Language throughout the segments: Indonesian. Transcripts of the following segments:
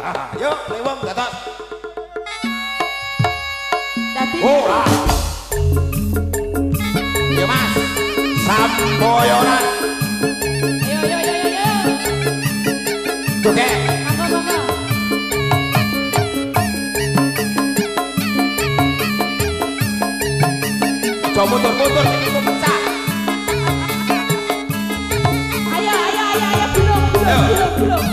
Yuk, lewong gatot. Dadi. Yo Mas. Samboyonan. Ayo. Joget. Monggo. Coba mundur iki ku pecah. Ayo, bulung.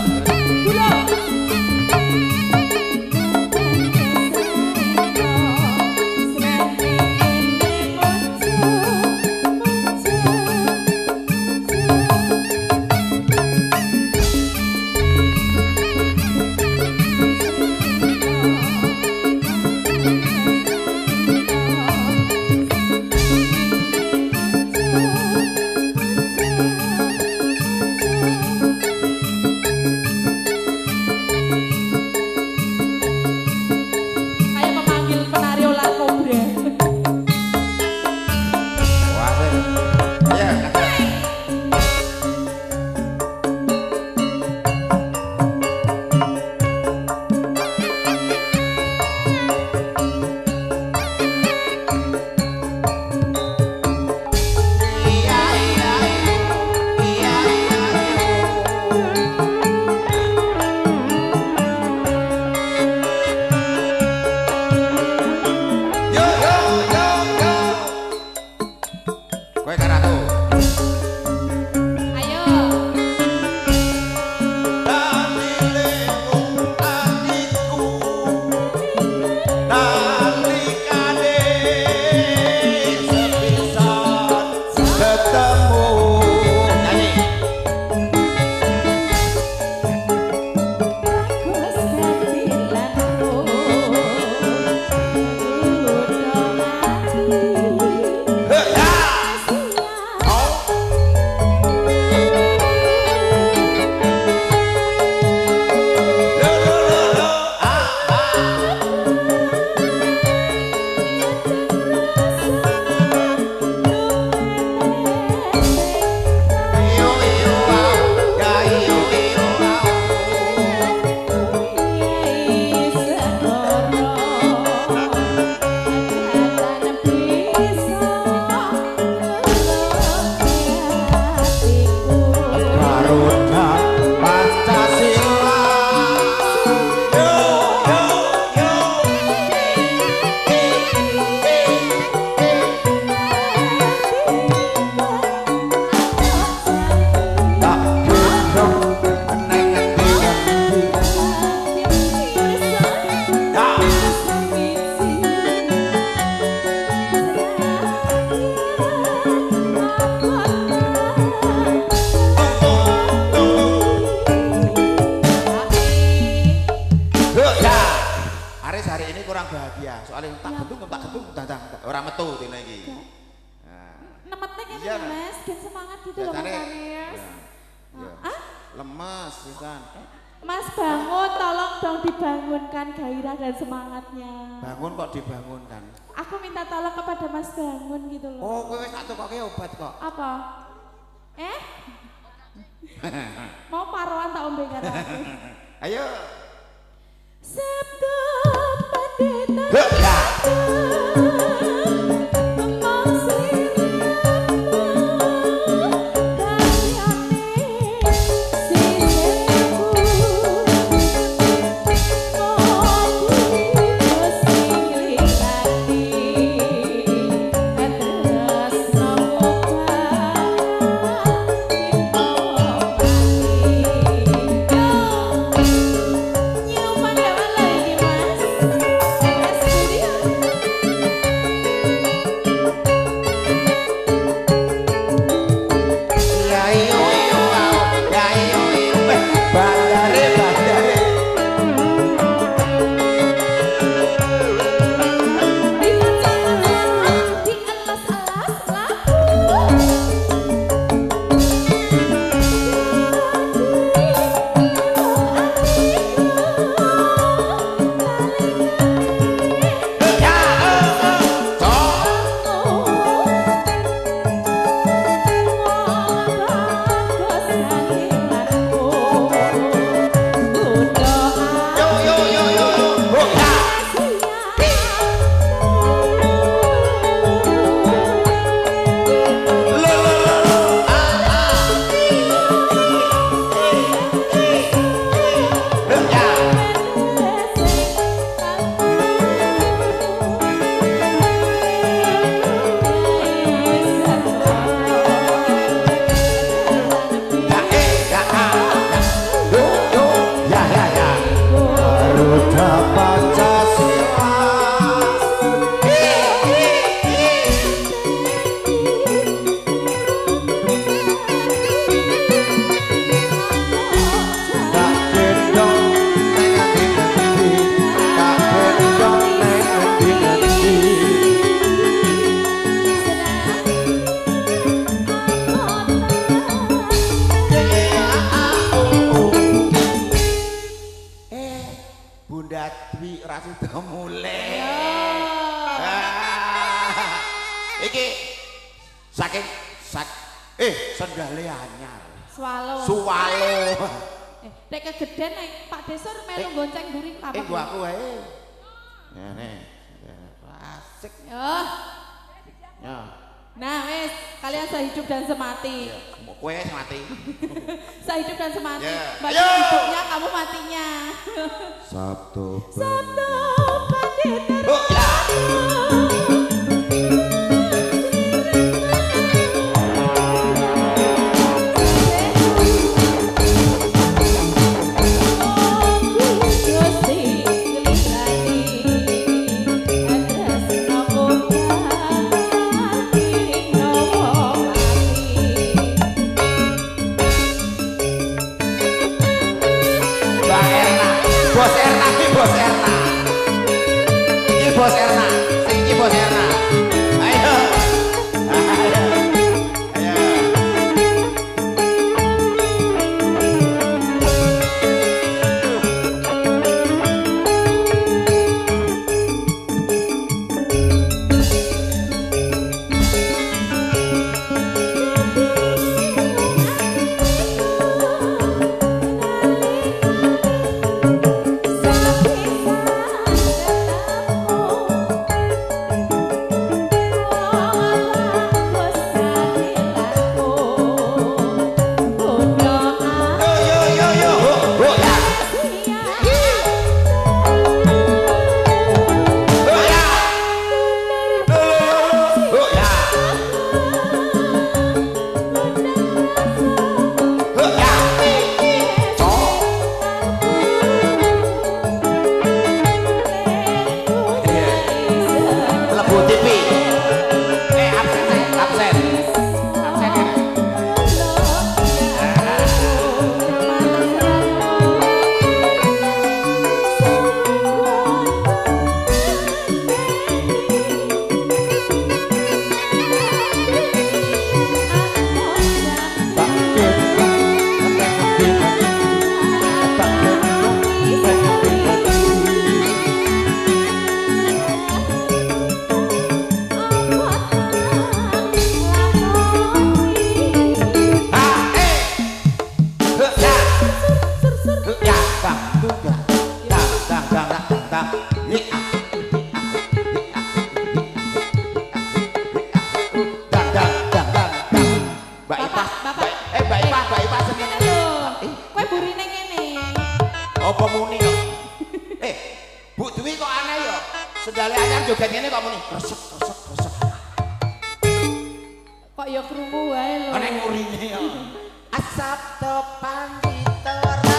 Mas bangun, tolong dong dibangunkan gairah dan semangatnya. Bangun kok dibangunkan? Aku minta tolong kepada Mas bangun gitu loh. Oh, kowe wis tak tukoke obat kok. Apa? Mau paruan tak ombe karo aku. Ayo. Sabda pandita. Dwi Rasido mulai. Yo. Iki saking sendale anyar. Swalo. Suwalo. Nek kegeden nek Pak Desur melu gonceng mburi apa? Nggo aku wae. Ngene. Asik. Yo. Ya. Nah, wis kalian sehidup dan semati. Kowe wis mati. Sehidup dan semati. Ya. Bagi Ayo. hidupnya kamu matinya. Sabtu. Sabtu pandita. Oh, ya. Bos Erna, ini Bos Erna. Ini Bos Erna, ini Bos Erna. Ayo. Ayo. Ayo. Apa muni kok? Bu Dwi kok aneh ya? Sendale anyar joget ngene kok muni. Kresek kresek kresek. Kok ya krungu wae lho. Ana ngurine ya. Asap topan diterak.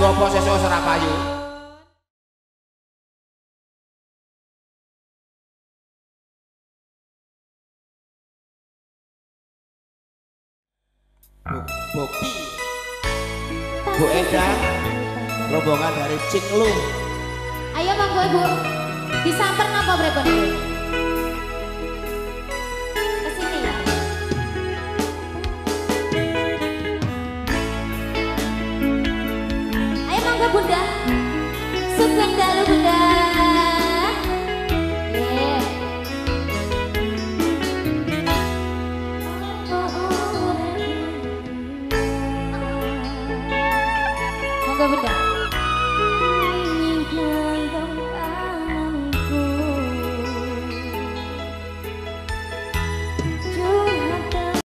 Gopo sesuk ora payu. Bobi. Bu Endang, rombongan dari Cinglung. Ayo monggo Ibu. Disamper napa pripun? Kesini ya. Ayo monggo Bunda.